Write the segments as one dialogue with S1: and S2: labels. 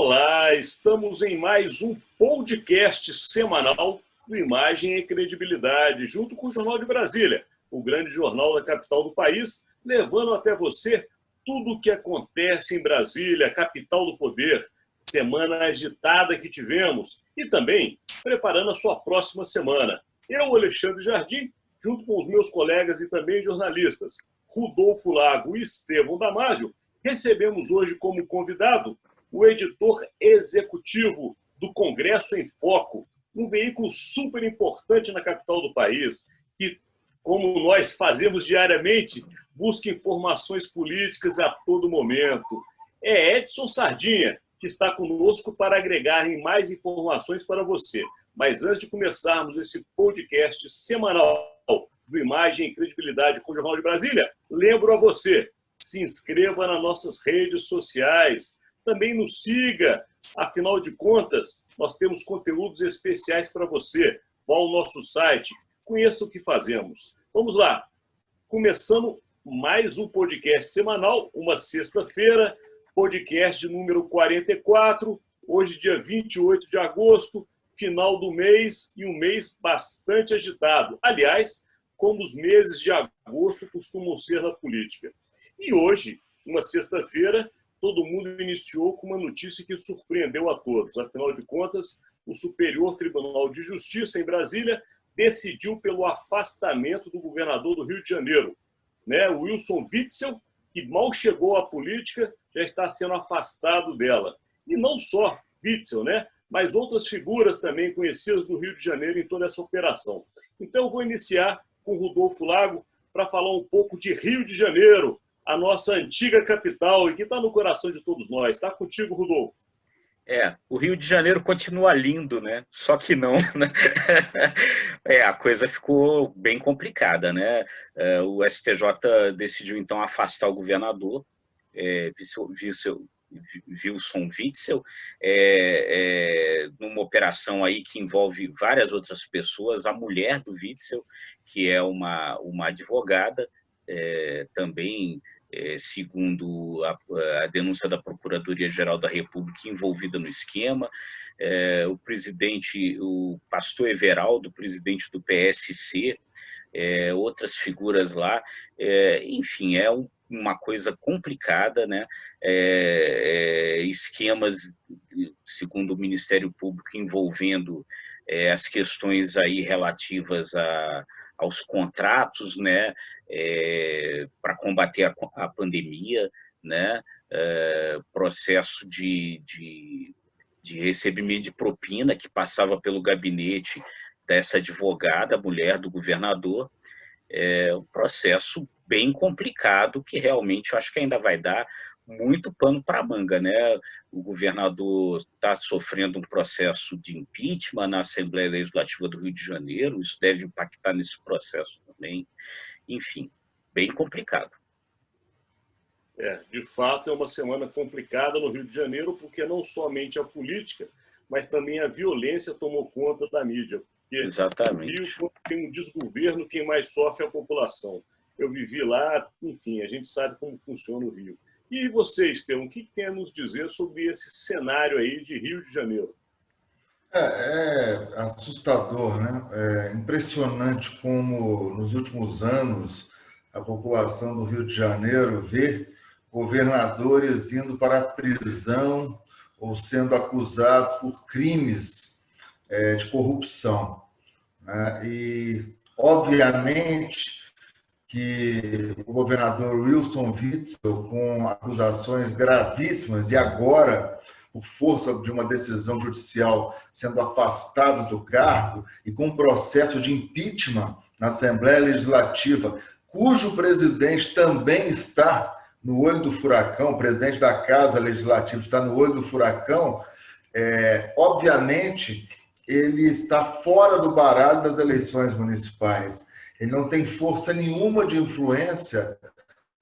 S1: Olá, estamos em mais um podcast semanal do Imagem e Credibilidade, junto com o Jornal de Brasília, o grande jornal da capital do país, levando até você tudo o que acontece em Brasília, capital do poder, semana agitada que tivemos e também preparando a sua próxima semana. Eu, Alexandre Jardim, junto com os meus colegas e também jornalistas, Rodolfo Lago e Estevão Damásio, recebemos hoje como convidado o editor executivo do Congresso em Foco, um veículo super importante na capital do país, que, como nós fazemos diariamente, busca informações políticas a todo momento. É Edson Sardinha, que está conosco para agregar mais informações para você. Mas antes de começarmos esse podcast semanal do Imagem e Credibilidade com o Jornal de Brasília, lembro a você, se inscreva nas nossas redes sociais, também nos siga, afinal de contas, nós temos conteúdos especiais para você. Vá ao nosso site, conheça o que fazemos. Vamos lá, começando mais um podcast semanal, uma sexta-feira, podcast de número 44, hoje dia 28 de agosto, final do mês e um mês bastante agitado. Aliás, como os meses de agosto costumam ser na política. E hoje, uma sexta-feira, todo mundo iniciou com uma notícia que surpreendeu a todos. Afinal de contas, o Superior Tribunal de Justiça em Brasília decidiu pelo afastamento do governador do Rio de Janeiro, o Wilson Witzel, que mal chegou à política, já está sendo afastado dela. E não só Witzel, mas outras figuras também conhecidas do Rio de Janeiro em toda essa operação. Então eu vou iniciar com o Rodolfo Lago para falar um pouco de Rio de Janeiro, a nossa antiga capital e que está no coração de todos nós. Está contigo, Rodolfo.
S2: O Rio de Janeiro continua lindo, né? Só que não, né? A coisa ficou bem complicada, né? O STJ decidiu, então, afastar o governador, Wilson Witzel, numa operação aí que envolve várias outras pessoas, a mulher do Witzel, que é uma advogada, também, segundo a denúncia da Procuradoria-Geral da República envolvida no esquema, o pastor Everaldo, presidente do PSC, outras figuras lá, enfim, uma coisa complicada, né? Esquemas, segundo o Ministério Público, envolvendo as questões aí relativas aos contratos, né, para combater a pandemia, né, processo de recebimento de propina que passava pelo gabinete dessa advogada, mulher do governador, um processo bem complicado que realmente eu acho que ainda vai dar muito pano para a manga, né? O governador está sofrendo um processo de impeachment na Assembleia Legislativa do Rio de Janeiro, isso deve impactar nesse processo também. Enfim, bem complicado.
S1: De fato, é uma semana complicada no Rio de Janeiro, porque não somente a política, mas também a violência tomou conta da mídia.
S2: Exatamente.
S1: No Rio, quando tem um desgoverno, quem mais sofre é a população. Eu vivi lá, enfim, a gente sabe como funciona o Rio. E você, Estevão, o que tem a nos dizer sobre esse cenário aí de Rio de Janeiro?
S3: É assustador, né? É impressionante como, nos últimos anos, a população do Rio de Janeiro vê governadores indo para a prisão ou sendo acusados por crimes de corrupção, né? E, obviamente, que o governador Wilson Witzel, com acusações gravíssimas, e agora, por força de uma decisão judicial, sendo afastado do cargo, e com um processo de impeachment na Assembleia Legislativa, cujo presidente também está no olho do furacão, o presidente da Casa Legislativa está no olho do furacão, obviamente, ele está fora do baralho das eleições municipais. Ele não tem força nenhuma de influência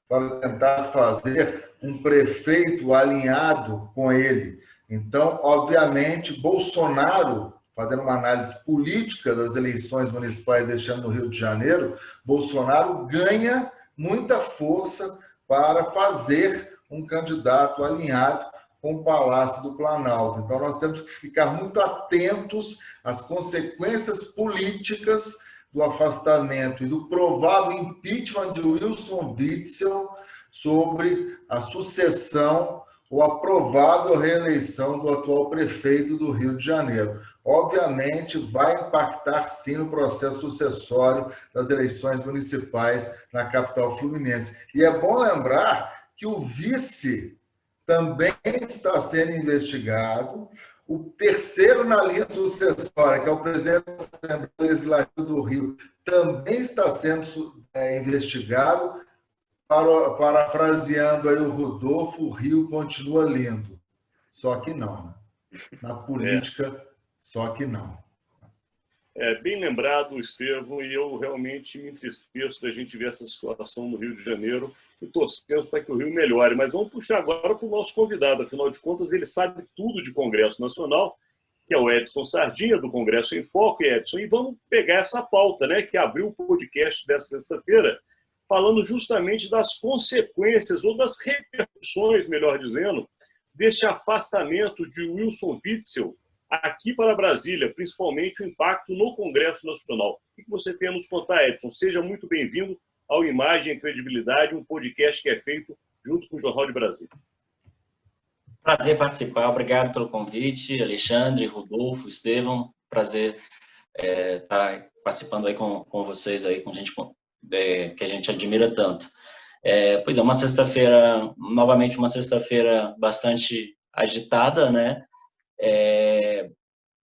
S3: para tentar fazer um prefeito alinhado com ele. Então, obviamente, Bolsonaro, fazendo uma análise política das eleições municipais deste ano no Rio de Janeiro, Bolsonaro ganha muita força para fazer um candidato alinhado com o Palácio do Planalto. Então, nós temos que ficar muito atentos às consequências políticas do afastamento e do provável impeachment de Wilson Witzel sobre a sucessão ou a provável reeleição do atual prefeito do Rio de Janeiro. Obviamente, vai impactar, sim, no processo sucessório das eleições municipais na capital fluminense. E é bom lembrar que o vice também está sendo investigado. O terceiro na linha sucessória, que é o presidente da Assembleia Legislativa do Rio, também está sendo investigado. Parafraseando aí o Rodolfo, o Rio continua lindo. Só que não. Na política, só que não.
S1: Bem lembrado, Estevão, e eu realmente me entristeço da gente ver essa situação no Rio de Janeiro e torcemos para que o Rio melhore. Mas vamos puxar agora para o nosso convidado. Afinal de contas, ele sabe tudo de Congresso Nacional, que é o Edson Sardinha, do Congresso em Foco. Edson, e vamos pegar essa pauta, né, que abriu o podcast dessa sexta-feira, falando justamente das consequências, ou das repercussões, melhor dizendo, deste afastamento de Wilson Witzel aqui para Brasília, principalmente o impacto no Congresso Nacional. O que você tem a nos contar, Edson? Seja muito bem-vindo ao Imagem e Credibilidade, um podcast que é feito junto com o Jornal de Brasília.
S4: Prazer participar, obrigado pelo convite, Alexandre, Rodolfo, Estevão, prazer estar participando aí com vocês, aí, com gente que a gente admira tanto. Pois é, uma sexta-feira, novamente uma sexta-feira bastante agitada, né?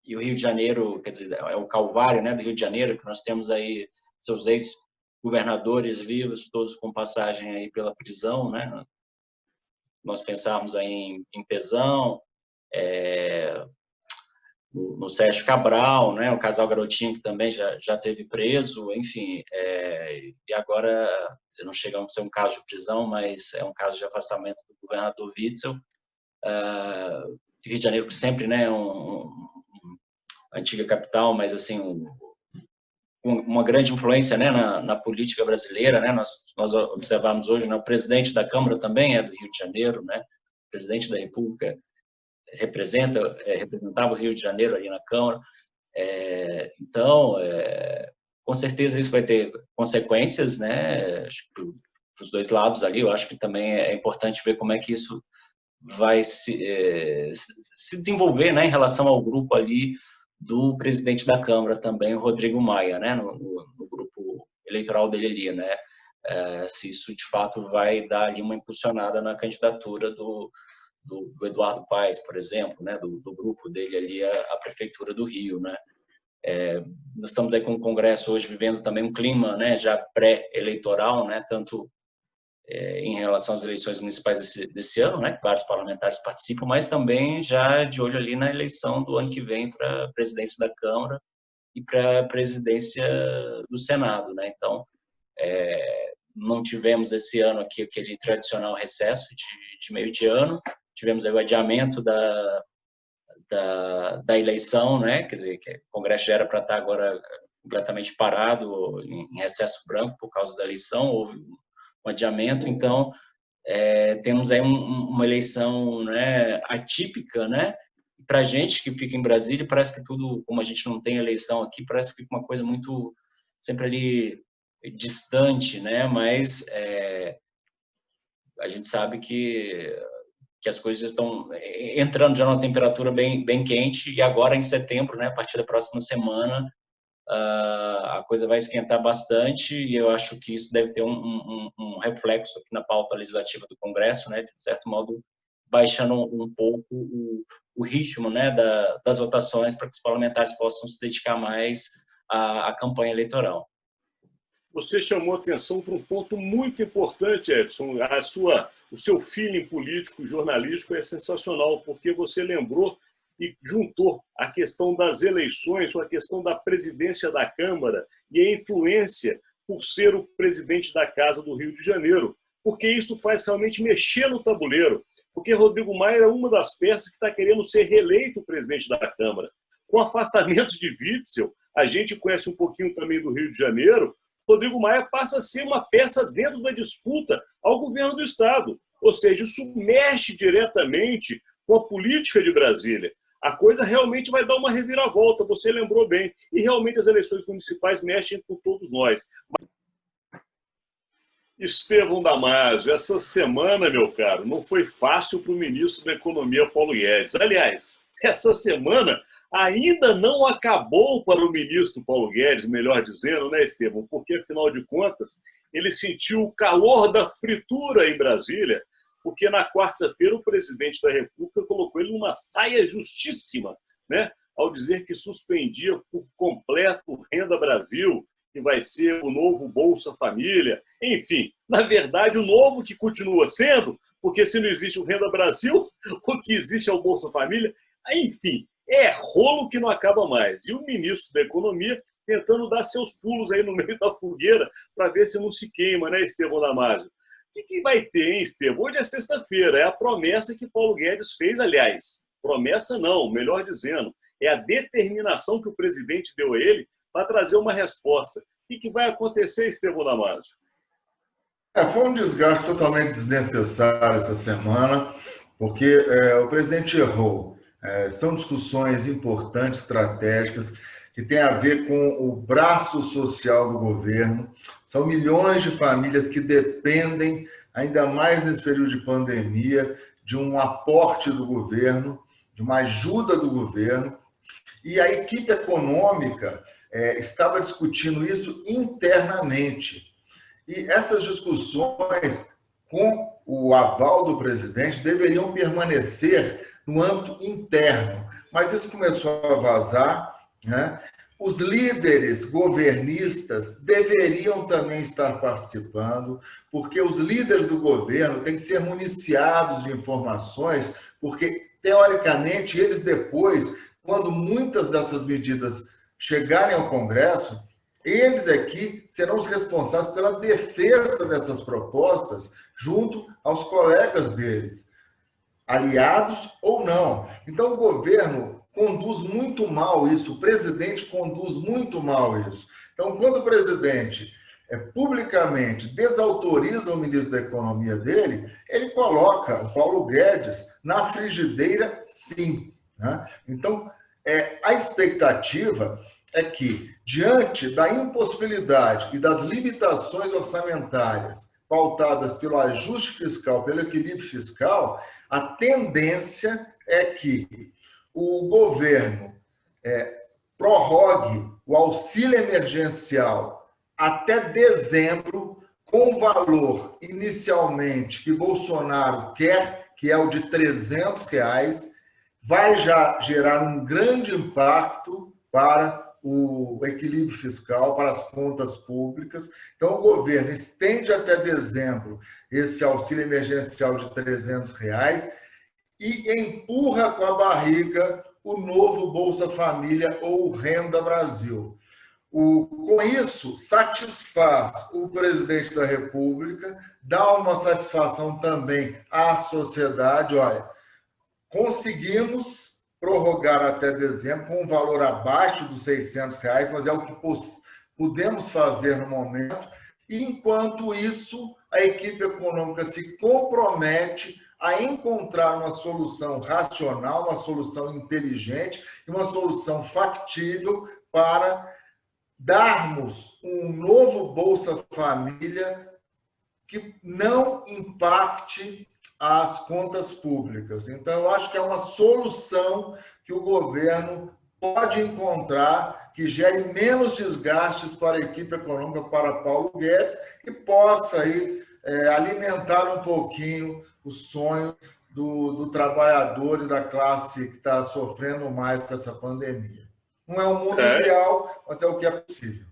S4: E o Rio de Janeiro, quer dizer, é o calvário, né, do Rio de Janeiro, que nós temos aí seus ex-governadores vivos, todos com passagem aí pela prisão, né? Nós pensávamos aí em Pezão, no Sérgio Cabral, né, o casal Garotinho, que também já teve preso, enfim, e agora, não chega a ser um caso de prisão, mas é um caso de afastamento do governador Witzel. Rio de Janeiro, que sempre, né, antiga capital, mas assim, uma grande influência, né, na política brasileira, né? Nós observamos hoje, né, o presidente da Câmara também é do Rio de Janeiro, né? O presidente da República representava o Rio de Janeiro ali na Câmara. Então, com certeza isso vai ter consequências, né, para os dois lados ali. Eu acho que também é importante ver como é que isso vai se desenvolver, né, em relação ao grupo ali do presidente da Câmara também, o Rodrigo Maia, né, no grupo eleitoral dele ali, né, se isso de fato vai dar ali uma impulsionada na candidatura do Eduardo Paes, por exemplo, né, do grupo dele ali à Prefeitura do Rio, né. Nós estamos aí com o Congresso hoje vivendo também um clima, né, já pré-eleitoral, né, tanto em relação às eleições municipais desse ano, né, que vários parlamentares participam, mas também já de olho ali na eleição do ano que vem para a presidência da Câmara e para a presidência do Senado, né. Então, não tivemos esse ano aqui aquele tradicional recesso de meio de ano, tivemos aí o adiamento da eleição, né, quer dizer, que o Congresso já era para estar agora completamente parado, em recesso branco por causa da eleição, houve um adiamento. Então, temos aí uma eleição, né, atípica, né, para a gente que fica em Brasília, parece que tudo, como a gente não tem eleição aqui, parece que fica uma coisa muito, sempre ali, distante, né, mas a gente sabe que as coisas estão entrando já numa temperatura bem quente, e agora em setembro, né, a partir da próxima semana, a coisa vai esquentar bastante, e eu acho que isso deve ter um reflexo aqui na pauta legislativa do Congresso, né, de certo modo, baixando um pouco o ritmo, né, das votações, para que os parlamentares possam se dedicar mais à campanha eleitoral.
S1: Você chamou atenção para um ponto muito importante, Edson. O seu feeling político, jornalístico é sensacional, porque você lembrou e juntou a questão das eleições, ou a questão da presidência da Câmara e a influência por ser o presidente da Casa do Rio de Janeiro, porque isso faz realmente mexer no tabuleiro, porque Rodrigo Maia é uma das peças que está querendo ser reeleito presidente da Câmara. Com o afastamento de Witzel, a gente conhece um pouquinho também do Rio de Janeiro, Rodrigo Maia passa a ser uma peça dentro da disputa ao governo do Estado. Ou seja, isso mexe diretamente com a política de Brasília. A coisa realmente vai dar uma reviravolta, você lembrou bem. E realmente as eleições municipais mexem com todos nós. Estevão Damasio, essa semana, meu caro, não foi fácil para o ministro da Economia, Paulo Guedes. Aliás, essa semana ainda não acabou para o ministro Paulo Guedes, melhor dizendo, né, Estevão? Porque, afinal de contas, ele sentiu o calor da fritura em Brasília, porque na quarta-feira o presidente da República colocou ele numa saia justíssima, né, ao dizer que suspendia por completo o Renda Brasil, que vai ser o novo Bolsa Família. Enfim, na verdade, o novo que continua sendo, porque se não existe o Renda Brasil, o que existe é o Bolsa Família. Enfim, é rolo que não acaba mais. E o ministro da Economia tentando dar seus pulos aí no meio da fogueira para ver se não se queima, né, Estevão Damasio? O que vai ter, hein, Estevão? Hoje é sexta-feira, é a promessa que Paulo Guedes fez, aliás. Promessa não, melhor dizendo, é a determinação que o presidente deu a ele para trazer uma resposta. O que vai acontecer, Estevão Damasio?
S3: Foi um desgaste totalmente desnecessário essa semana, porque o presidente errou. São discussões importantes, estratégicas, que têm a ver com o braço social do governo. São milhões de famílias que dependem, ainda mais nesse período de pandemia, de um aporte do governo, de uma ajuda do governo. E a equipe econômica estava discutindo isso internamente. E essas discussões, com o aval do presidente, deveriam permanecer no âmbito interno. Mas isso começou a vazar, né? Os líderes governistas deveriam também estar participando, porque os líderes do governo têm que ser municiados de informações, porque, teoricamente, eles depois, quando muitas dessas medidas chegarem ao Congresso, eles aqui serão os responsáveis pela defesa dessas propostas junto aos colegas deles, aliados ou não. Então, o governo conduz muito mal isso, o presidente conduz muito mal isso. Então, quando o presidente publicamente desautoriza o ministro da Economia dele, ele coloca o Paulo Guedes na frigideira, sim, né? Então, a expectativa é que, diante da impossibilidade e das limitações orçamentárias pautadas pelo ajuste fiscal, pelo equilíbrio fiscal, a tendência é que o governo prorrogue o auxílio emergencial até dezembro, com o valor inicialmente que Bolsonaro quer, que é o de R$300, vai já gerar um grande impacto para o equilíbrio fiscal, para as contas públicas. Então, o governo estende até dezembro esse auxílio emergencial de R$300 e empurra com a barriga o novo Bolsa Família ou Renda Brasil. Com isso, satisfaz o presidente da República, dá uma satisfação também à sociedade. Olha, conseguimos prorrogar até dezembro com um valor abaixo dos R$600, mas é o que podemos fazer no momento. E, enquanto isso, a equipe econômica se compromete a encontrar uma solução racional, uma solução inteligente e uma solução factível para darmos um novo Bolsa Família que não impacte as contas públicas. Então, eu acho que é uma solução que o governo pode encontrar que gere menos desgastes para a equipe econômica, para Paulo Guedes, e possa aí, alimentar um pouquinho o sonho do trabalhador e da classe que está sofrendo mais com essa pandemia. Não é um mundo ideal, mas é o que é possível.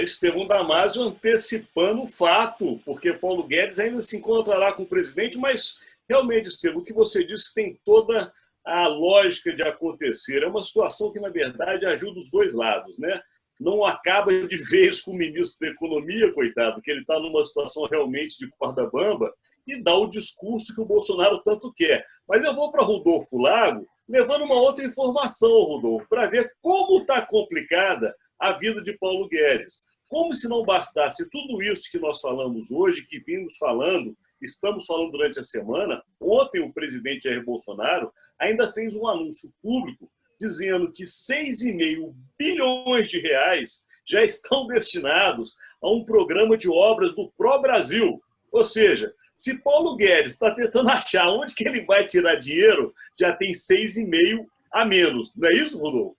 S1: Estevão Damasio antecipando o fato, porque Paulo Guedes ainda se encontrará com o presidente, mas realmente, Estevão, o que você disse tem toda a lógica de acontecer. É uma situação que, na verdade, ajuda os dois lados, né? Não acaba de vez com o ministro da Economia, coitado, que ele está numa situação realmente de corda bamba e dá o discurso que o Bolsonaro tanto quer. Mas eu vou para Rodolfo Lago, levando uma outra informação, Rodolfo, para ver como está complicada a vida de Paulo Guedes. Como se não bastasse tudo isso que nós falamos hoje, que vimos falando estamos falando durante a semana, ontem o presidente Jair Bolsonaro ainda fez um anúncio público dizendo que 6,5 bilhões de reais já estão destinados a um programa de obras do Pró-Brasil. Ou seja, se Paulo Guedes está tentando achar onde que ele vai tirar dinheiro, já tem 6,5 a menos. Não é isso, Rodolfo?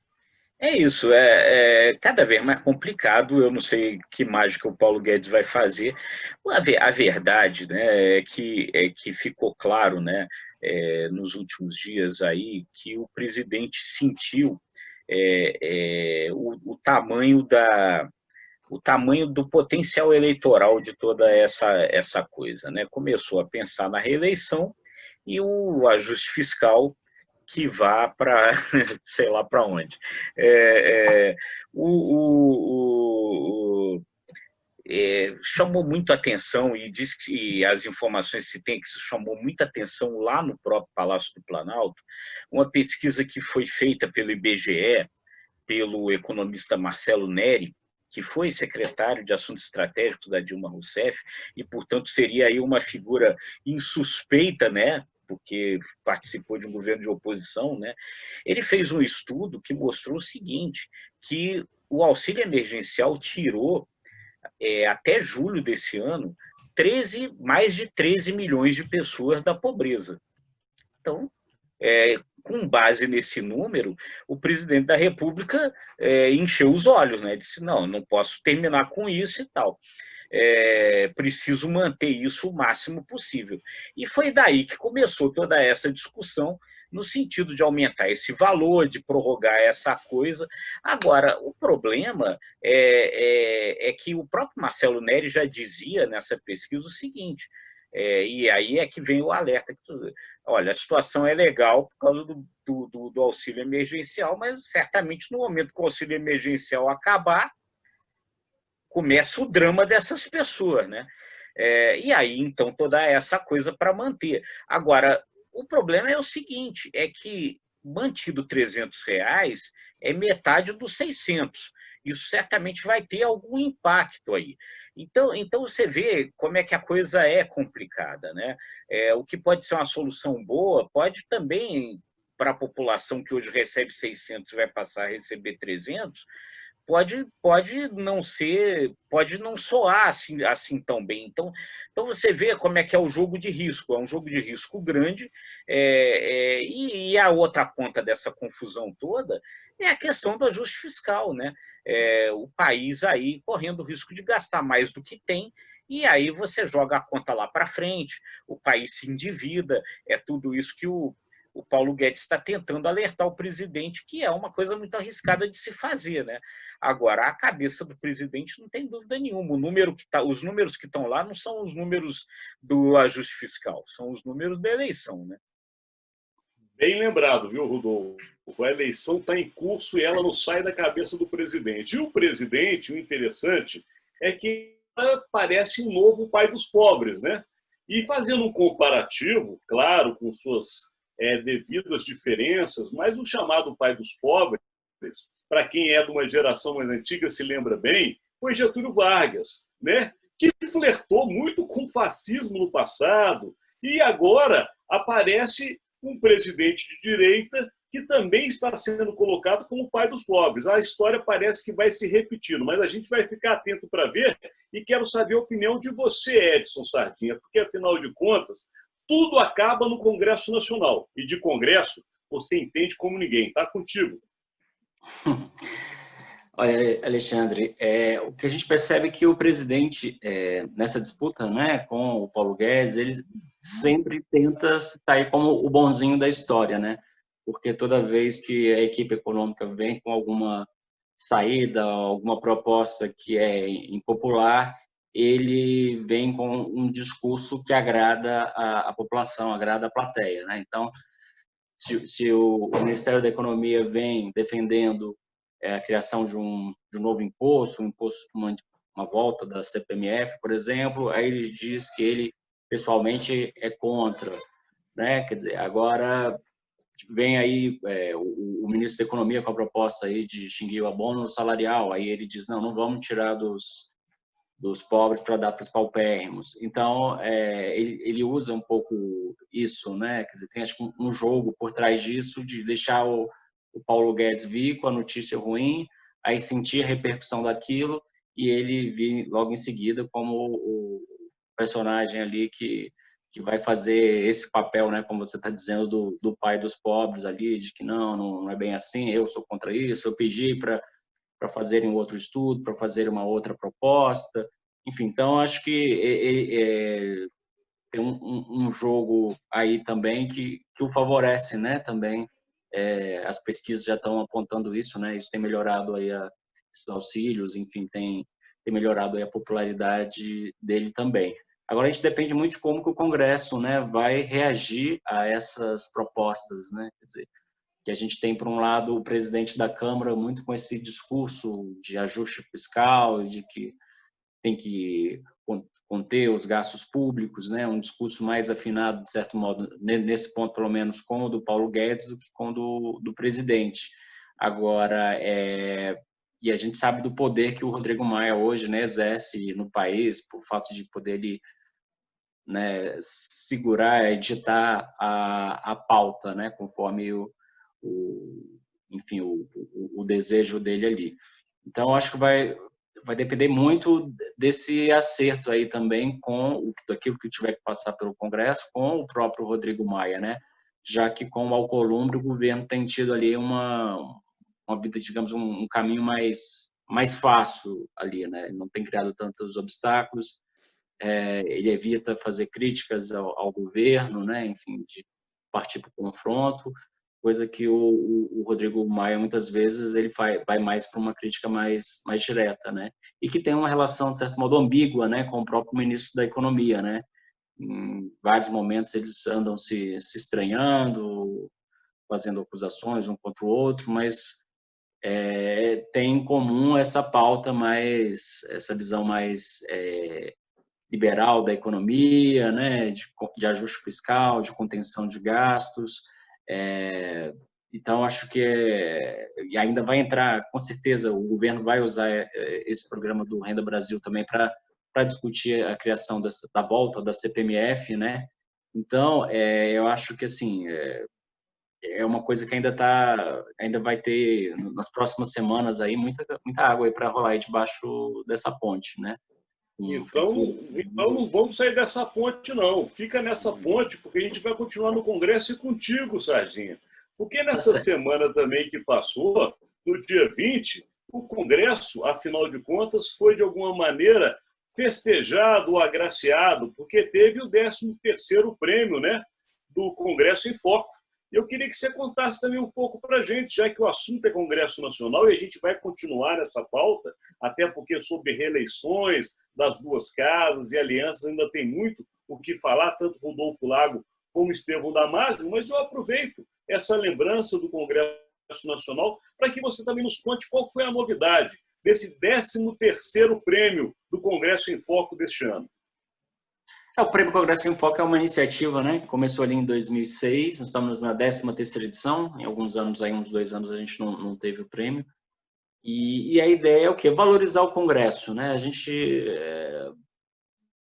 S2: É isso, é cada vez mais complicado. Eu não sei que mágica o Paulo Guedes vai fazer. A verdade, né, é que ficou claro, né, nos últimos dias aí, que o presidente sentiu o tamanho do potencial eleitoral de toda essa coisa, né? Começou a pensar na reeleição e o ajuste fiscal que vá para sei lá para onde. É, é, o, o, o, chamou muito atenção, e diz que as informações se tem que isso chamou muita atenção lá no próprio Palácio do Planalto, uma pesquisa que foi feita pelo IBGE, pelo economista Marcelo Neri, que foi secretário de Assuntos Estratégicos da Dilma Rousseff e, portanto, seria aí uma figura insuspeita, né? Porque participou de um governo de oposição, né? Ele fez um estudo que mostrou o seguinte, que o auxílio emergencial tirou, até julho desse ano, mais de 13 milhões de pessoas da pobreza. Então, com base nesse número, o presidente da República encheu os olhos, né? Disse, não posso terminar com isso e tal. Preciso manter isso o máximo possível. E foi daí que começou toda essa discussão, no sentido de aumentar esse valor, de prorrogar essa coisa. Agora, o problema é que o próprio Marcelo Neri já dizia nessa pesquisa o seguinte, e aí é que vem o alerta, olha, a situação é legal por causa do auxílio emergencial, mas certamente no momento que o auxílio emergencial acabar, começa o drama dessas pessoas, né? E aí, então, toda essa coisa para manter. Agora, o problema é o seguinte, é que mantido R$300 é metade dos 600. Isso certamente vai ter algum impacto aí. Então você vê como é que a coisa é complicada, né? O que pode ser uma solução boa, pode também, para a população que hoje recebe 600 vai passar a receber 300, pode não ser, pode não soar assim tão bem. Então você vê como é que é o jogo de risco, é um jogo de risco grande, e a outra ponta dessa confusão toda é a questão do ajuste fiscal, né? O país aí correndo o risco de gastar mais do que tem, e aí você joga a conta lá para frente, o país se endivida, é tudo isso que o Paulo Guedes está tentando alertar o presidente, que é uma coisa muito arriscada de se fazer, né? Agora, a cabeça do presidente não tem dúvida nenhuma. Os números que estão lá não são os números do ajuste fiscal, são os números da eleição, né?
S1: Bem lembrado, viu, Rodolfo? A eleição está em curso e ela não sai da cabeça do presidente. E o presidente, o interessante, é que parece um novo pai dos pobres, né? E fazendo um comparativo, claro, com suas devidas diferenças, mas o chamado pai dos pobres, para quem é de uma geração mais antiga se lembra bem, foi Getúlio Vargas, né? Que flertou muito com o fascismo no passado e agora aparece um presidente de direita que também está sendo colocado como pai dos pobres. A história parece que vai se repetindo, mas a gente vai ficar atento para ver e quero saber a opinião de você, Edson Sardinha, porque, afinal de contas, tudo acaba no Congresso Nacional. E de Congresso você entende como ninguém. Está contigo.
S4: Olha, Alexandre, o que a gente percebe é que o presidente, nessa disputa, né, com o Paulo Guedes, ele sempre tenta sair como o bonzinho da história, né? Porque toda vez que a equipe econômica vem com alguma saída, alguma proposta que é impopular, ele vem com um discurso que agrada a população, agrada a plateia, né? Então, se o Ministério da Economia vem defendendo a criação de um novo imposto, uma volta da CPMF, por exemplo, aí ele diz que ele pessoalmente é contra, né? Quer dizer, agora vem aí o ministro da Economia com a proposta aí de extinguir o abono salarial, aí ele diz, não vamos tirar dos pobres para dar para os paupérrimos. Então, ele usa um pouco isso, né? Quer dizer, tem acho que um jogo por trás disso, de deixar o Paulo Guedes vir com a notícia ruim, aí sentir a repercussão daquilo, e ele vir logo em seguida como o personagem ali que vai fazer esse papel, né, como você está dizendo, do pai dos pobres ali, de que não é bem assim, eu sou contra isso, eu pedi para fazerem um outro estudo, para fazer uma outra proposta. Enfim, então acho que tem um jogo aí também que o favorece, né, também. As pesquisas já estão apontando isso, né, isso tem melhorado aí esses auxílios, enfim, tem melhorado aí a popularidade dele também. Agora a gente depende muito de como que o Congresso, né, vai reagir a essas propostas, né, quer dizer, que a gente tem, por um lado, o presidente da Câmara muito com esse discurso de ajuste fiscal, de que tem que conter os gastos públicos, né? Um discurso mais afinado, de certo modo, nesse ponto, pelo menos, com o do Paulo Guedes do que com o do presidente. Agora, e a gente sabe do poder que o Rodrigo Maia hoje, né, exerce no país, por fato de poder ele, né, segurar, editar a pauta, né, conforme enfim, o desejo dele ali. Então, acho que vai depender muito desse acerto aí também com daquilo que tiver que passar pelo Congresso, com o próprio Rodrigo Maia, né? Já que com o Alcolumbre o governo tem tido ali uma vida, digamos, um caminho mais fácil ali, né? Não tem criado tantos obstáculos, ele evita fazer críticas ao governo, né? Enfim, de partir para o confronto, coisa que o Rodrigo Maia muitas vezes ele vai mais para uma crítica mais direta, né? E que tem uma relação de certo modo ambígua, né, com o próprio ministro da Economia, né? Em vários momentos eles andam se estranhando, fazendo acusações um contra o outro, mas tem em comum essa pauta essa visão mais liberal da economia, né, de ajuste fiscal, de contenção de gastos. Então, acho que e ainda vai entrar, com certeza, o governo vai usar esse programa do Renda Brasil também para discutir a criação da volta da CPMF, né? Então, eu acho que assim é uma coisa que ainda vai ter nas próximas semanas aí muita água aí para rolar aí debaixo dessa ponte, né?
S1: Então não vamos sair dessa ponte, não. Fica nessa ponte, porque a gente vai continuar no Congresso e contigo, Sardinha. Porque nessa semana também que passou, no dia 20, o Congresso, afinal de contas, foi de alguma maneira festejado ou agraciado, porque teve o 13º prêmio, né, do Congresso em Foco. Eu queria que você contasse também um pouco para a gente, já que o assunto é Congresso Nacional e a gente vai continuar nessa pauta, até porque sobre reeleições das duas casas e alianças ainda tem muito o que falar, tanto Rodolfo Lago como Estevão Damasio, mas eu aproveito essa lembrança do Congresso Nacional para que você também nos conte qual foi a novidade desse 13º prêmio do Congresso em Foco deste ano.
S4: O Prêmio Congresso em Foco é uma iniciativa, né, que começou ali em 2006, nós estamos na 13ª edição, em alguns anos, aí, uns 2 anos, a gente não teve o prêmio, e a ideia é o quê? Valorizar o Congresso, né? A gente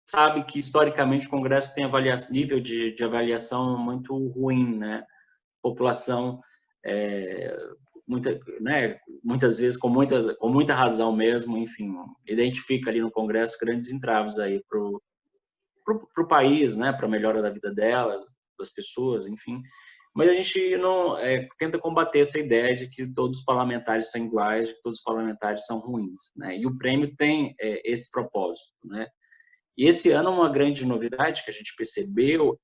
S4: sabe que, historicamente, o Congresso tem nível de avaliação muito ruim, né? A população, muitas vezes, com muita razão mesmo, enfim, identifica ali no Congresso grandes entraves aí para o país, né, para a melhora da vida delas, das pessoas, enfim. Mas a gente não tenta combater essa ideia de que todos os parlamentares são iguais, de que todos os parlamentares são ruins, né? E o prêmio tem esse propósito, né? E esse ano uma grande novidade que a gente percebeu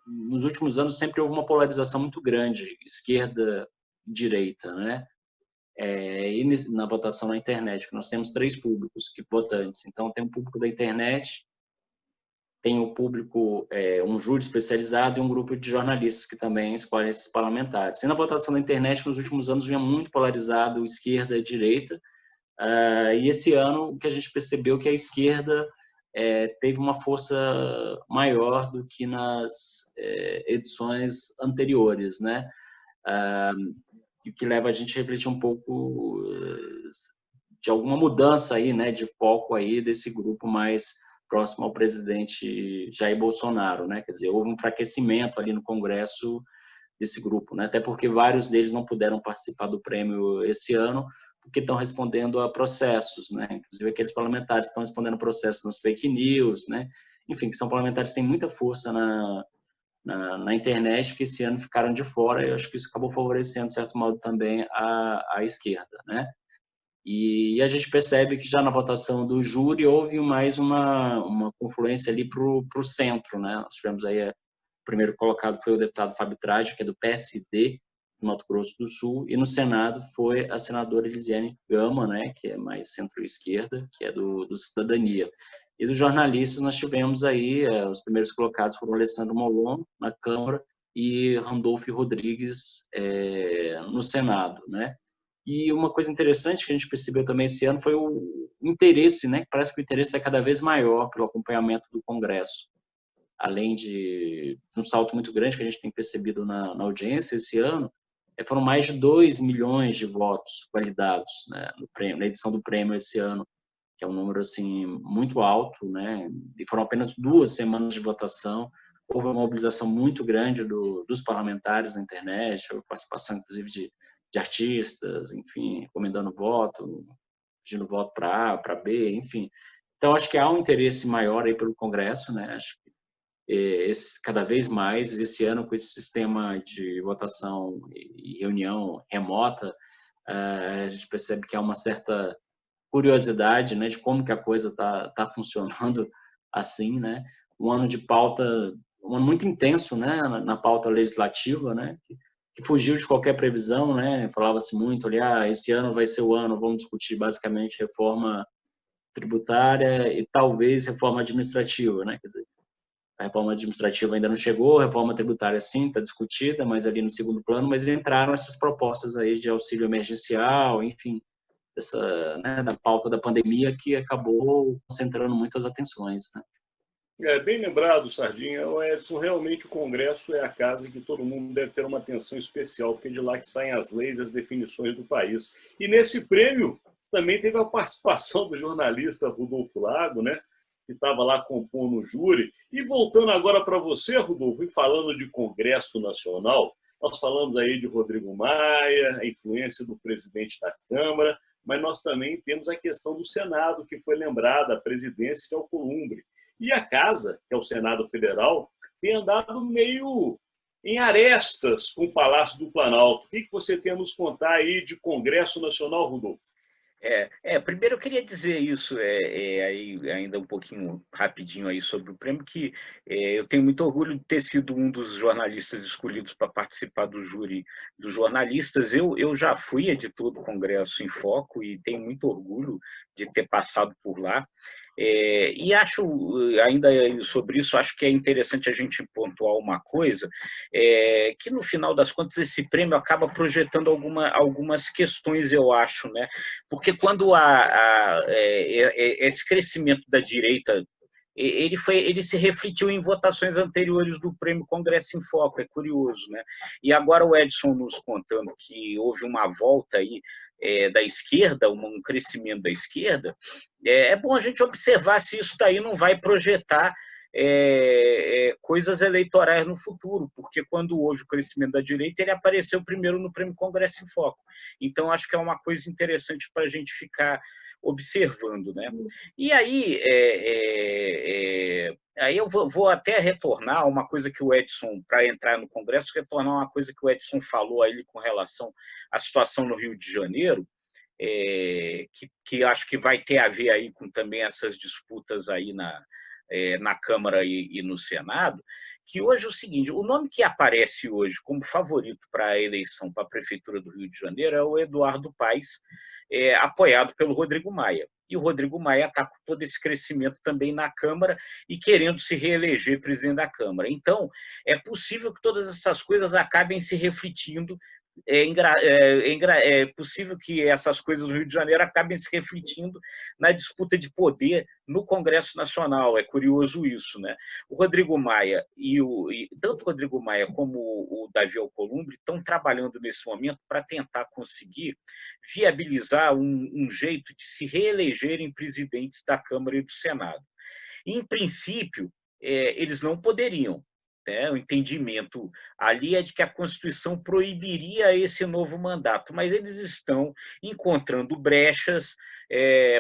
S4: nos últimos anos sempre houve uma polarização muito grande, esquerda-direita, né? E na votação na internet, que nós temos 3 públicos votantes. Então tem um público da internet, tem o público, um júri especializado e um grupo de jornalistas que também escolhem esses parlamentares. E na votação da internet, nos últimos anos, vinha muito polarizado esquerda e direita, e esse ano o que a gente percebeu é que a esquerda teve uma força maior do que nas edições anteriores, né? Que leva a gente a refletir um pouco de alguma mudança aí, né, de foco aí desse grupo mais próximo ao presidente Jair Bolsonaro, né? Quer dizer, houve um enfraquecimento ali no Congresso desse grupo, né? Até porque vários deles não puderam participar do prêmio esse ano, porque estão respondendo a processos, né? Inclusive aqueles parlamentares que estão respondendo a processos nas fake news, né? Enfim, que são parlamentares que têm muita força na internet, que esse ano ficaram de fora, e eu acho que isso acabou favorecendo, de certo modo, também a esquerda, né? E a gente percebe que já na votação do júri houve mais uma confluência ali para o centro, né? Nós tivemos aí, o primeiro colocado foi o deputado Fábio Tradi, que é do PSD, do Mato Grosso do Sul, e no Senado foi a senadora Elisiane Gama, né? Que é mais centro-esquerda, que é do Cidadania. E dos jornalistas nós tivemos aí, os primeiros colocados foram Alessandro Molon, na Câmara, e Randolfo Rodrigues no Senado, né? E uma coisa interessante que a gente percebeu também esse ano foi o interesse, né? Parece que o interesse é cada vez maior pelo acompanhamento do Congresso. Além de um salto muito grande que a gente tem percebido na audiência esse ano, foram mais de 2 milhões de votos validados, né, na edição do prêmio esse ano, que é um número assim muito alto, né? E foram apenas 2 semanas de votação. Houve uma mobilização muito grande dos parlamentares na internet, a participação inclusive de artistas, enfim, recomendando voto, pedindo voto para A, para B, enfim. Então, acho que há um interesse maior aí pelo Congresso, né? Acho que cada vez mais, esse ano, com esse sistema de votação e reunião remota, a gente percebe que há uma certa curiosidade, né, de como que a coisa tá funcionando assim, né? Um ano de pauta, um ano muito intenso, né, na pauta legislativa, né? Que fugiu de qualquer previsão, né? Falava-se muito ali, esse ano vai ser o ano, vamos discutir basicamente reforma tributária e talvez reforma administrativa, né? Quer dizer, a reforma administrativa ainda não chegou, a reforma tributária sim está discutida, mas ali no segundo plano, mas entraram essas propostas aí de auxílio emergencial, enfim, né, da pauta da pandemia que acabou concentrando muitas atenções, né?
S1: Bem lembrado, Sardinha. Edson, realmente o Congresso é a casa que todo mundo deve ter uma atenção especial, porque é de lá que saem as leis e as definições do país. E nesse prêmio também teve a participação do jornalista Rodolfo Lago, né, que estava lá compondo o júri. E voltando agora para você, Rodolfo, e falando de Congresso Nacional, nós falamos aí de Rodrigo Maia, a influência do presidente da Câmara, mas nós também temos a questão do Senado, que foi lembrada, a presidência de Alcolumbre. E a casa, que é o Senado Federal, tem andado meio em arestas com o Palácio do Planalto. O que você tem a nos contar aí de Congresso Nacional, Rodolfo?
S2: Primeiro eu queria dizer isso, aí ainda um pouquinho rapidinho aí sobre o prêmio, que eu tenho muito orgulho de ter sido um dos jornalistas escolhidos para participar do júri dos jornalistas. Eu já fui editor do Congresso em Foco e tenho muito orgulho de ter passado por lá. E acho, ainda sobre isso, acho que é interessante a gente pontuar uma coisa, que no final das contas esse prêmio acaba projetando algumas questões, eu acho, né? Porque quando esse crescimento da direita, ele se refletiu em votações anteriores do Prêmio Congresso em Foco, é curioso, né? E agora o Edson nos contando que houve uma volta aí da esquerda, um crescimento da esquerda, é bom a gente observar se isso daí não vai projetar coisas eleitorais no futuro, porque quando houve o crescimento da direita, ele apareceu primeiro no Prêmio Congresso em Foco. Então, acho que é uma coisa interessante para a gente ficar observando, né? E aí, aí eu vou até retornar uma coisa que o Edson, para entrar no Congresso, retornar uma coisa que o Edson falou aí com relação à situação no Rio de Janeiro, que acho que vai ter a ver aí com também essas disputas aí na Câmara e no Senado, que hoje é o seguinte, o nome que aparece hoje como favorito para a eleição para a Prefeitura do Rio de Janeiro é o Eduardo Paes, apoiado pelo Rodrigo Maia. E o Rodrigo Maia está com todo esse crescimento também na Câmara e querendo se reeleger presidente da Câmara. Então, é possível que todas essas coisas acabem se refletindo é possível que essas coisas no Rio de Janeiro acabem se refletindo na disputa de poder no Congresso Nacional. É curioso isso, né? O Rodrigo Maia tanto o Rodrigo Maia como o Davi Alcolumbre estão trabalhando nesse momento para tentar conseguir viabilizar um jeito de se reelegerem presidentes da Câmara e do Senado. Em princípio, eles não poderiam. O entendimento ali é de que a Constituição proibiria esse novo mandato, mas eles estão encontrando brechas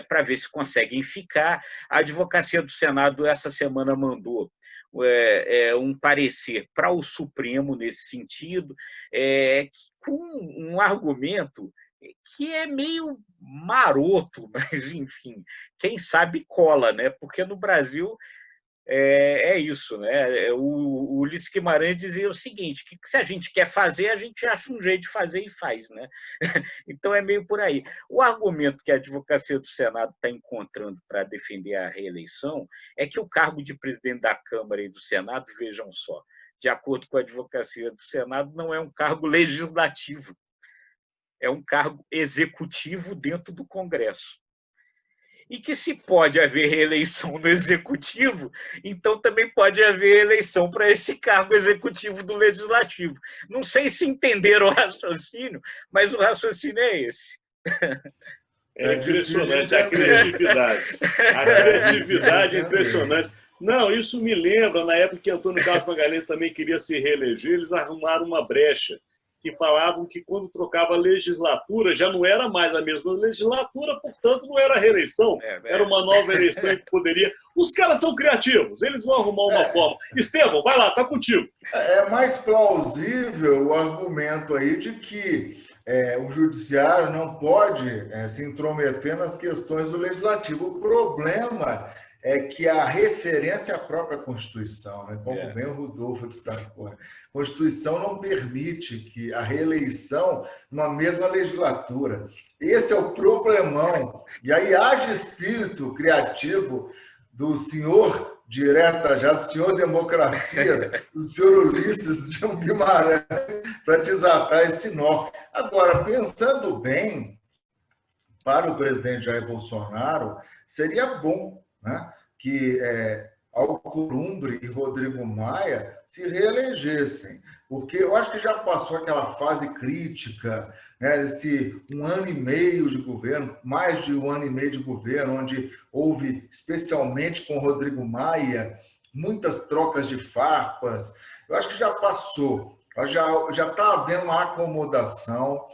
S2: para ver se conseguem ficar. A Advocacia do Senado, essa semana, mandou um parecer para o Supremo nesse sentido, com um argumento que é meio maroto, mas, enfim, quem sabe cola, né? Porque no Brasil é isso, né? O Ulisses Guimarães dizia o seguinte, que se a gente quer fazer, a gente acha um jeito de fazer e faz, né? Então é meio por aí. O argumento que a Advocacia do Senado está encontrando para defender a reeleição é que o cargo de presidente da Câmara e do Senado, vejam só, de acordo com a Advocacia do Senado, não é um cargo legislativo, é um cargo executivo dentro do Congresso. E que se pode haver reeleição no executivo, então também pode haver eleição para esse cargo executivo do legislativo. Não sei se entenderam o raciocínio, mas o raciocínio é esse.
S1: É impressionante a criatividade. A criatividade é impressionante. Não, isso me lembra, na época que Antônio Carlos Magalhães também queria se reeleger, eles arrumaram uma brecha, que falavam que quando trocava a legislatura já não era mais a mesma legislatura, portanto não era reeleição, era uma nova eleição que poderia... Os caras são criativos, eles vão arrumar uma forma. Estevão, vai lá, está contigo.
S3: É mais plausível o argumento aí de que o judiciário não pode se intrometer nas questões do legislativo. O problema é que a referência à própria Constituição, né? Como bem o Rodolfo destacou, a Constituição não permite que a reeleição numa mesma legislatura. Esse é o problemão. E aí haja espírito criativo do senhor direta já, do senhor Democracias, do senhor Ulisses de Guimarães, para desatar esse nó. Agora, pensando bem, para o presidente Jair Bolsonaro, seria bom, né, que Alcolumbre e Rodrigo Maia se reelegessem, porque eu acho que já passou aquela fase crítica, né, esse 1 ano e meio de governo, mais de 1 ano e meio de governo, onde houve, especialmente com Rodrigo Maia, muitas trocas de farpas. Eu acho que já passou, já está havendo uma acomodação.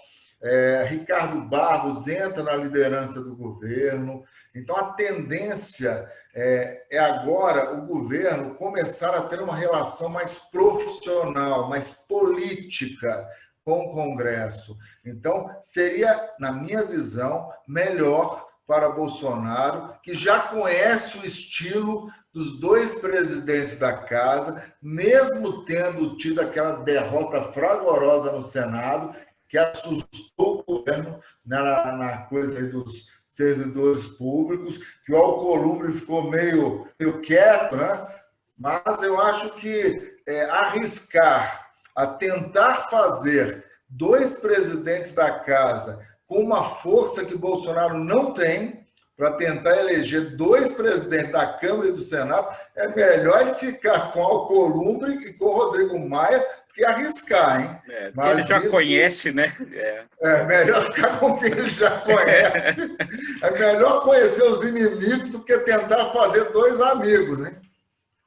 S3: Ricardo Barros entra na liderança do governo, então a tendência é agora o governo começar a ter uma relação mais profissional, mais política com o Congresso. Então, seria, na minha visão, melhor para Bolsonaro, que já conhece o estilo dos 2 presidentes da casa, mesmo tendo tido aquela derrota fragorosa no Senado, que assustou o governo na coisa dos servidores públicos, que o Alcolumbre ficou meio quieto, né? Mas eu acho que arriscar a tentar fazer 2 presidentes da casa com uma força que Bolsonaro não tem, para tentar eleger 2 presidentes da Câmara e do Senado, é melhor ele ficar com Alcolumbre e com Rodrigo Maia que arriscar, hein?
S2: Mas ele já conhece, né?
S3: É melhor ficar com quem ele já conhece. É melhor conhecer os inimigos do que tentar fazer 2 amigos, hein?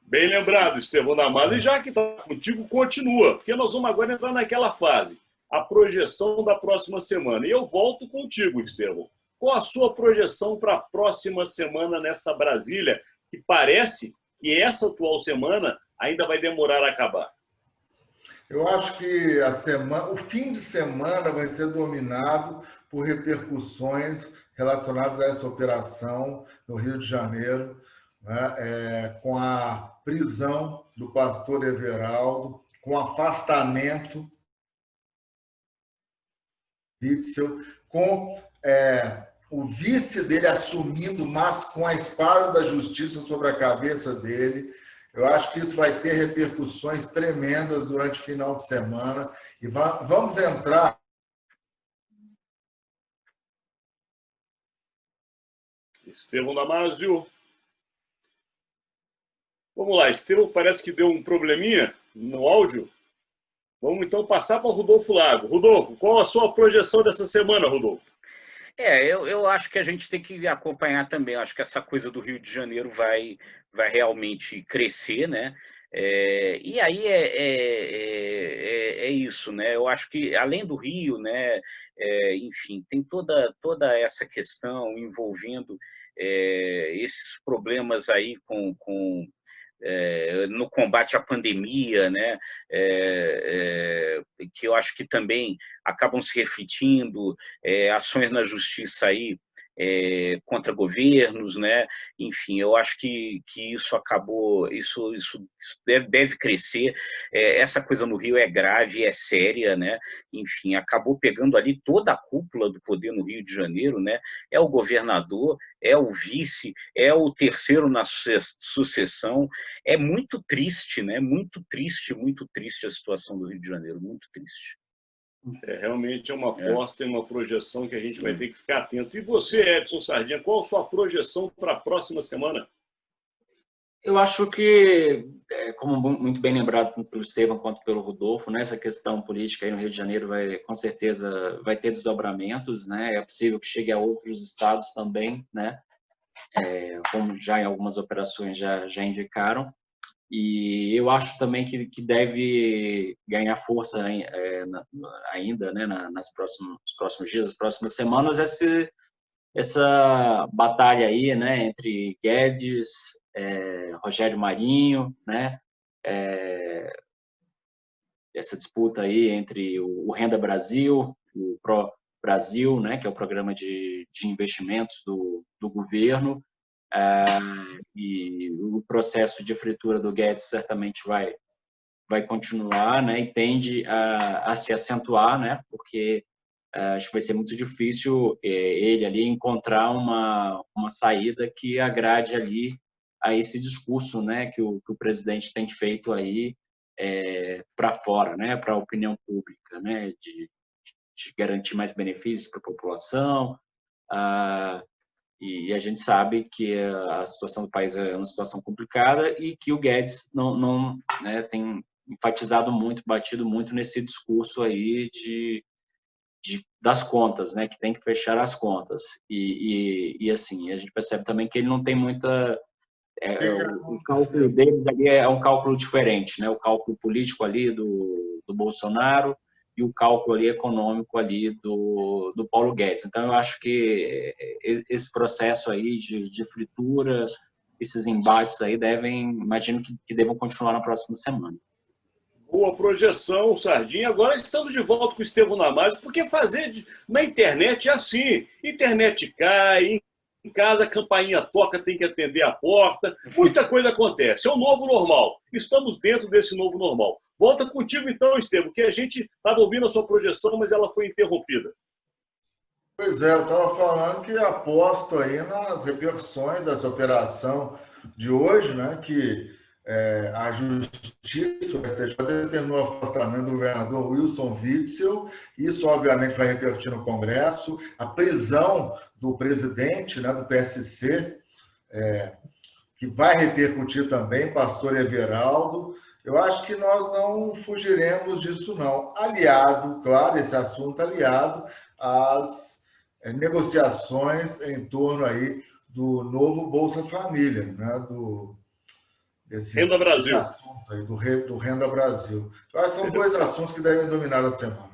S1: Bem lembrado, Estevão da Mala. E já que está contigo, continua, porque nós vamos agora entrar naquela fase, a projeção da próxima semana. E eu volto contigo, Estevão. Qual a sua projeção para a próxima semana nessa Brasília, que parece que essa atual semana ainda vai demorar a acabar?
S3: Eu acho que o fim de semana vai ser dominado por repercussões relacionadas a essa operação no Rio de Janeiro, né, com a prisão do pastor Everaldo, com o afastamento de Witzel, com o vice dele assumindo, mas com a espada da justiça sobre a cabeça dele. Eu acho que isso vai ter repercussões tremendas durante o final de semana. E vamos entrar
S1: Estevão Damasio. Vamos lá, Estevão parece que deu um probleminha no áudio. Vamos então passar para o Rodolfo Lago. Rodolfo, qual a sua projeção dessa semana, Rodolfo?
S2: Eu acho que a gente tem que acompanhar também. Eu acho que essa coisa do Rio de Janeiro vai realmente crescer, né? E aí é isso, né? Eu acho que além do Rio, né? Enfim, tem toda essa questão envolvendo esses problemas aí no combate à pandemia, né? Que eu acho que também acabam se refletindo, ações na justiça aí contra governos, né? Enfim, eu acho que isso acabou, isso deve crescer. Essa coisa no Rio é grave, é séria, né? Enfim, acabou pegando ali toda a cúpula do poder no Rio de Janeiro, né? É o governador, é o vice, é o terceiro na sucessão. É muito triste, né? Muito triste a situação do Rio de Janeiro, muito triste.
S1: Realmente é uma aposta e uma projeção que a gente vai ter que ficar atento. E você, Edson Sardinha, qual a sua projeção para a próxima semana?
S4: Eu acho que, como muito bem lembrado tanto pelo Estevão quanto pelo Rodolfo, né, essa questão política aí no Rio de Janeiro com certeza vai ter desdobramentos, né? É possível que chegue a outros estados também, né? Como já em algumas operações já indicaram. E eu acho também que deve ganhar força ainda, né, nos próximos dias, nas próximas semanas, essa batalha aí, né, entre Guedes, Rogério Marinho, né, essa disputa aí entre o Renda Brasil, o Pro Brasil, né, que é o programa de investimentos do governo, e o processo de fritura do Guedes certamente vai continuar, né, e tende a se acentuar, né, porque acho que vai ser muito difícil ele ali encontrar uma saída que agrade ali a esse discurso, né, que o presidente tem feito aí para fora, né, para a opinião pública, né, de garantir mais benefícios para a população. E a gente sabe que a situação do país é uma situação complicada e que o Guedes não né, tem enfatizado muito, batido muito nesse discurso aí das contas, né, que tem que fechar as contas. E assim, a gente percebe também que ele não tem muita... o cálculo deles ali é um cálculo diferente, né, o cálculo político ali do Bolsonaro e o cálculo ali econômico ali do Paulo Guedes. Então, eu acho que esse processo aí de fritura, esses embates aí imagino que devam continuar na próxima semana.
S1: Boa projeção, Sardinha. Agora estamos de volta com o Estevão Damasio, porque fazer na internet é assim. Internet cai, em casa a campainha toca, tem que atender a porta, muita coisa acontece. É o novo normal. Estamos dentro desse novo normal. Volta contigo então, Estevão, que a gente estava ouvindo a sua projeção, mas ela foi interrompida.
S3: Pois é, eu estava falando que aposto aí nas repercussões dessa operação de hoje, né, que a Justiça, o STJ, determinou o afastamento do governador Wilson Witzel. Isso, obviamente, vai repercutir no Congresso. A prisão do presidente, né, do PSC, que vai repercutir também, pastor Everaldo. Eu acho que nós não fugiremos disso, não. Aliado, claro, esse assunto aliado às negociações em torno aí do novo Bolsa Família, né,
S1: Renda Brasil.
S3: Desse assunto aí, do Renda Brasil. Eu acho que são dois assuntos que devem dominar a semana.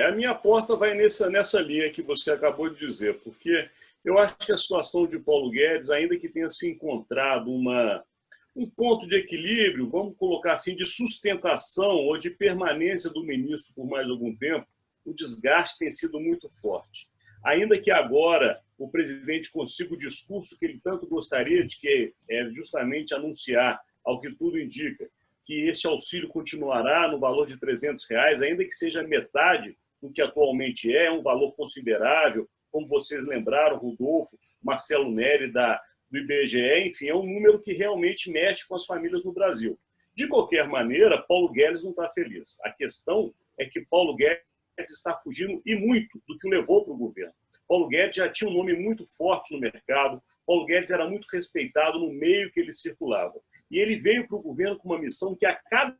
S1: A minha aposta vai nessa linha que você acabou de dizer, porque eu acho que a situação de Paulo Guedes, ainda que tenha se encontrado um ponto de equilíbrio, vamos colocar assim, de sustentação ou de permanência do ministro por mais algum tempo, o desgaste tem sido muito forte. Ainda que agora o presidente consiga o discurso que ele tanto gostaria de, que é justamente anunciar, ao que tudo indica, que esse auxílio continuará no valor de R$300, ainda que seja metade do que atualmente é um valor considerável, como vocês lembraram, Rodolfo, Marcelo Neri, do IBGE, enfim, é um número que realmente mexe com as famílias no Brasil. De qualquer maneira, Paulo Guedes não está feliz. A questão é que Paulo Guedes está fugindo e muito do que o levou para o governo. Paulo Guedes já tinha um nome muito forte no mercado, Paulo Guedes era muito respeitado no meio que ele circulava. E ele veio para o governo com uma missão que a cada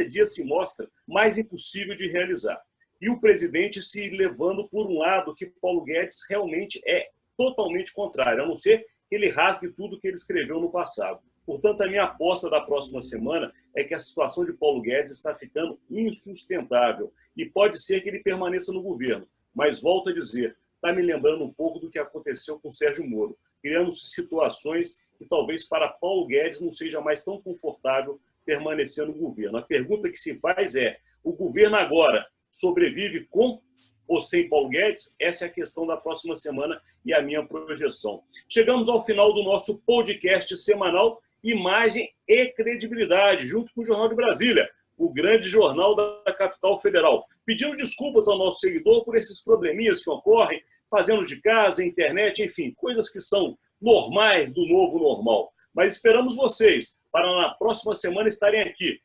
S1: dia se mostra mais impossível de realizar. E o presidente se levando por um lado que Paulo Guedes realmente é totalmente contrário, a não ser que ele rasgue tudo que ele escreveu no passado. Portanto, a minha aposta da próxima semana é que a situação de Paulo Guedes está ficando insustentável e pode ser que ele permaneça no governo. Mas, volto a dizer, está me lembrando um pouco do que aconteceu com Sérgio Moro, criando-se situações que talvez para Paulo Guedes não seja mais tão confortável permanecer no governo. A pergunta que se faz é, o governo agora sobrevive com ou sem Paulo Guedes? Essa é a questão da próxima semana e a minha projeção. Chegamos ao final do nosso podcast semanal Imagem e Credibilidade, junto com o Jornal de Brasília, o grande jornal da capital federal. Pedindo desculpas ao nosso seguidor por esses probleminhas que ocorrem, fazendo de casa, internet, enfim, coisas que são normais do novo normal. Mas esperamos vocês para na próxima semana estarem aqui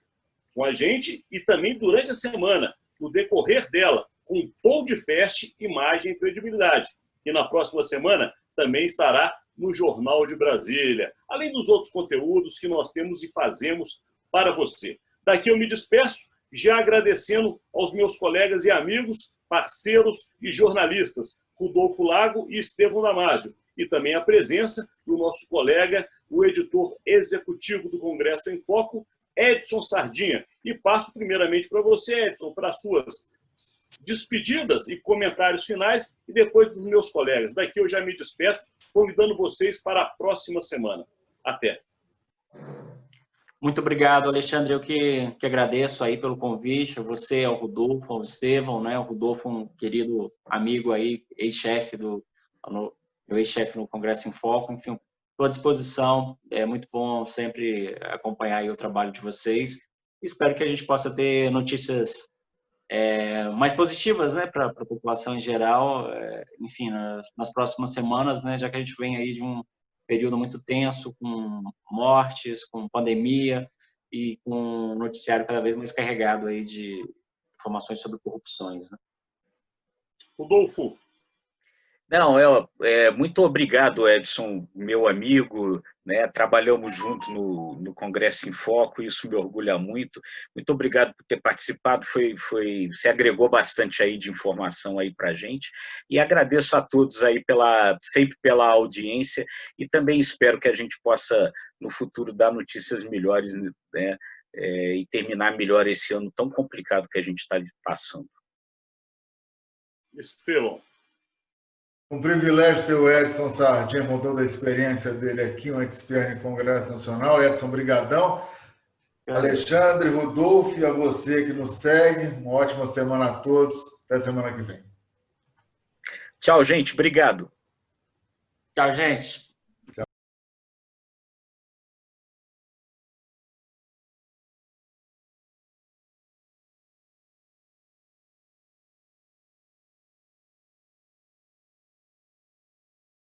S1: com a gente e também durante a semana, no decorrer dela, com podcast, Imagem e Credibilidade. E na próxima semana também estará no Jornal de Brasília, além dos outros conteúdos que nós temos e fazemos para você. Daqui eu me despeço, já agradecendo aos meus colegas e amigos, parceiros e jornalistas, Rodolfo Lago e Estevão Damasio, e também a presença do nosso colega, o editor executivo do Congresso em Foco, Edson Sardinha. E passo primeiramente para você, Edson, para as suas despedidas e comentários finais, e depois dos meus colegas. Daqui eu já me despeço, convidando vocês para a próxima semana. Até.
S4: Muito obrigado, Alexandre. Eu que agradeço aí pelo convite, a você, ao Rodolfo, ao Estevão, né? O Rodolfo, um querido amigo aí, ex-chefe meu ex-chefe no Congresso em Foco. Enfim, estou à disposição. É muito bom sempre acompanhar aí o trabalho de vocês. Espero que a gente possa ter notícias mais positivas, né, para a população em geral, enfim, nas próximas semanas, né, já que a gente vem aí de um período muito tenso, com mortes, com pandemia e com um noticiário cada vez mais carregado aí de informações sobre corrupções, né?
S1: Rodolfo.
S2: Não, muito obrigado, Edson, meu amigo, né? Trabalhamos juntos no Congresso em Foco, isso me orgulha muito. Muito obrigado por ter participado, você agregou bastante aí de informação aí para a gente, e agradeço a todos aí sempre pela audiência, e também espero que a gente possa, no futuro, dar notícias melhores, né? E terminar melhor esse ano tão complicado que a gente está passando.
S1: Estevão.
S3: Um privilégio ter o Edson Sardinha com toda a experiência dele aqui, um expert em Congresso Nacional. Edson, brigadão. Alexandre, Rodolfo, e a você que nos segue. Uma ótima semana a todos. Até semana que vem.
S2: Tchau, gente. Obrigado.
S4: Tchau, gente.